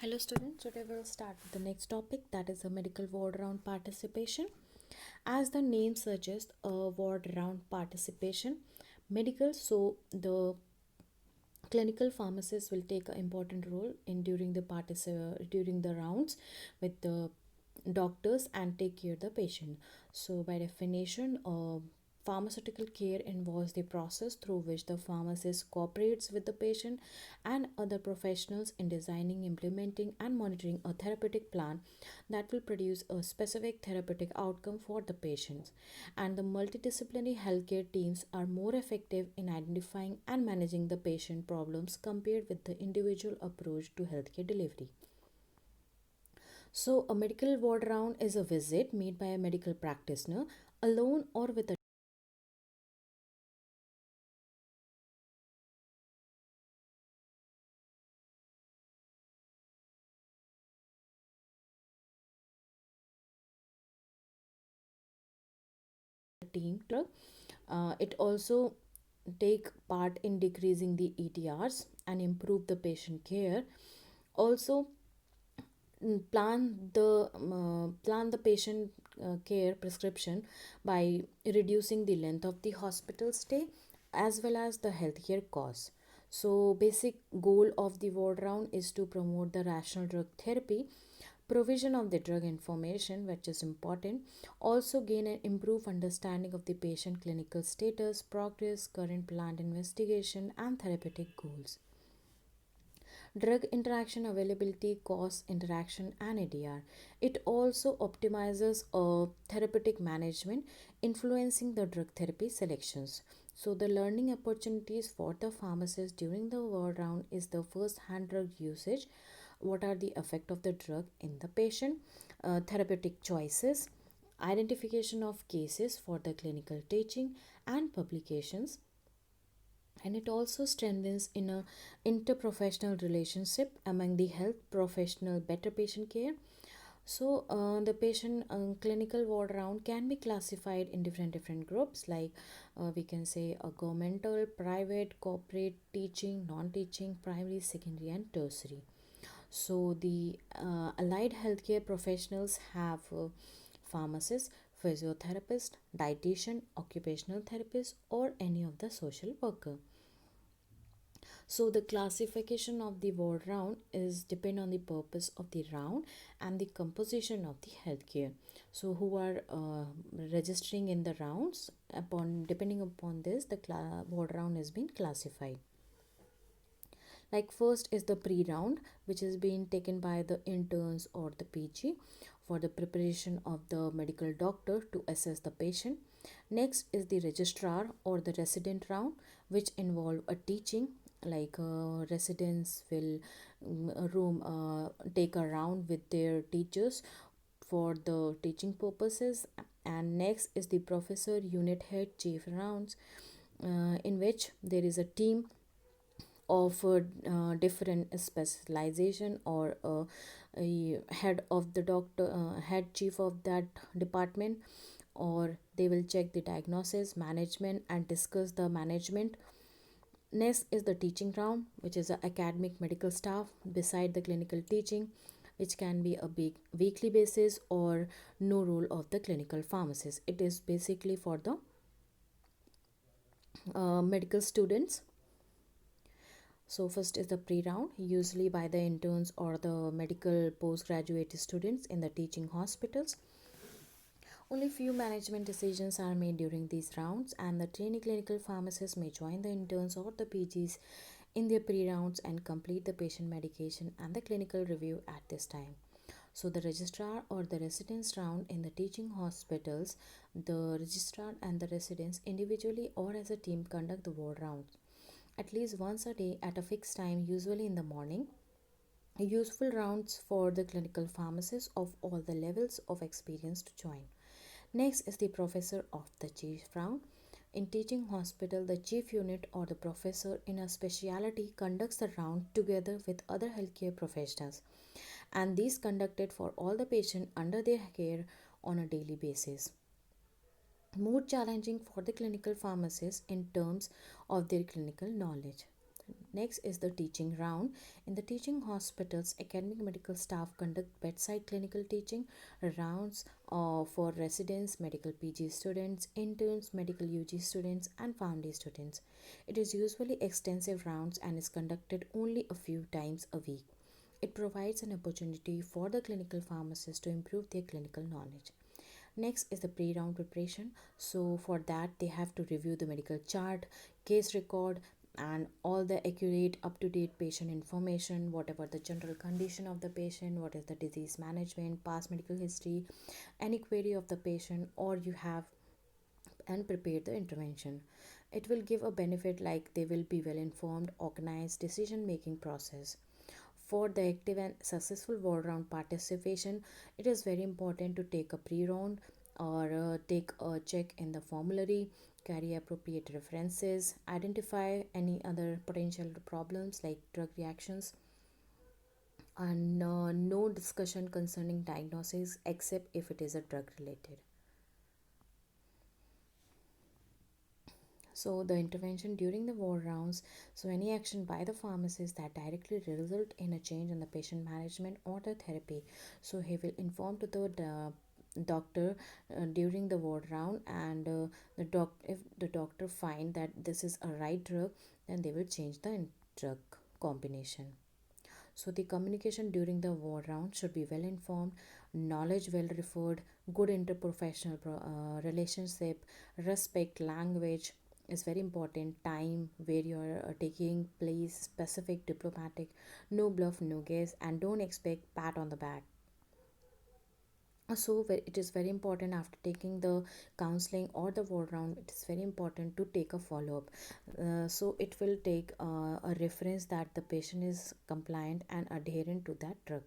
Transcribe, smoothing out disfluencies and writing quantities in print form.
Hello students, today we'll start with the next topic, that is a medical ward round participation. As the name suggests, a ward round participation, medical, so the clinical pharmacist will take an important role in during the rounds with the doctors and take care of the patient. So by definition, pharmaceutical care involves the process through which the pharmacist cooperates with the patient and other professionals in designing, implementing, and monitoring a therapeutic plan that will produce a specific therapeutic outcome for the patients. And the multidisciplinary healthcare teams are more effective in identifying and managing the patient problems compared with the individual approach to healthcare delivery. So, a medical ward round is a visit made by a medical practitioner alone or with a team. It also take part in decreasing the ETRs and improve the patient care. Also, plan the patient care prescription by reducing the length of the hospital stay as well as the healthcare costs. So basic goal of the ward round is to promote the rational drug therapy, provision of the drug information which is important, also gain an improved understanding of the patient clinical status, progress, current planned investigation, and therapeutic goals. Drug interaction availability, cost, interaction, and ADR. It also optimizes therapeutic management, influencing the drug therapy selections. So, the learning opportunities for the pharmacist during the word round is the first hand drug usage. What are the effect of the drug in the patient? Therapeutic choices, identification of cases for the clinical teaching and publications, and it also strengthens in a interprofessional relationship among the health professional, better patient care. So the patient clinical ward round can be classified in different groups, like we can say a governmental, private, corporate, teaching, non-teaching, primary, secondary, and tertiary. So the allied healthcare professionals have pharmacists, physiotherapist, dietitian, occupational therapist, or any of the social worker. So the classification of the ward round is depend on the purpose of the round and the composition of the healthcare. So who are registering in the rounds, upon depending upon this the ward round is being classified. Like first is the pre-round, which is being taken by the interns or the PG for the preparation of the medical doctor to assess the patient. Next is the registrar or the resident round, which involve a teaching, like residents will take a round with their teachers for the teaching purposes. And next is the professor, unit head, chief rounds, in which there is a team of different specialization, or a head of the doctor, head chief of that department, or they will check the diagnosis, management, and discuss the management. Next is the teaching round, which is the academic medical staff beside the clinical teaching, which can be a big weekly basis or no role of the clinical pharmacist. It is basically for the medical students. So first is the pre-round, usually by the interns or the medical postgraduate students in the teaching hospitals. Only few management decisions are made during these rounds, and the trainee clinical pharmacists may join the interns or the PGs in their pre-rounds and complete the patient medication and the clinical review at this time. So the registrar or the residence round in the teaching hospitals, the registrar and the residents individually or as a team conduct the ward rounds at least once a day at a fixed time, usually in the morning. Useful rounds for the clinical pharmacists of all the levels of experience to join. Next is the professor of the chief round. In teaching hospital, the chief unit or the professor in a specialty conducts the round together with other healthcare professionals, and these conducted for all the patient under their care on a daily basis. More challenging for the clinical pharmacist in terms of their clinical knowledge. Next is the teaching round. In the teaching hospitals, academic medical staff conduct bedside clinical teaching rounds for residents, medical PG students, interns, medical UG students, and PharmD students. It is usually extensive rounds and is conducted only a few times a week. It provides an opportunity for the clinical pharmacists to improve their clinical knowledge. Next is the pre round preparation. So, for that, they have to review the medical chart, case record, and all the accurate, up to date patient information, whatever the general condition of the patient, what is the disease management, past medical history, any query of the patient, or you have and prepare the intervention. It will give a benefit like they will be well informed, organized decision making process. For the active and successful ward round participation, it is very important to take a pre round or take a check in the formulary, carry appropriate references, identify any other potential problems like drug reactions, and no discussion concerning diagnosis except if it is a drug related. So the intervention during the ward rounds, so any action by the pharmacist that directly result in a change in the patient management or the therapy, so he will inform to the doctor during the ward round, and if the doctor find that this is a right drug, then they will change the drug combination. So the communication during the ward round should be well informed, knowledge well referred, good interprofessional relationship, respect, language is very important. Time where you are taking place, specific, diplomatic, no bluff, no guess, and don't expect pat on the back. It is very important after taking the counseling or the ward round, it is very important to take a follow up. So it will take a reference that the patient is compliant and adherent to that drug.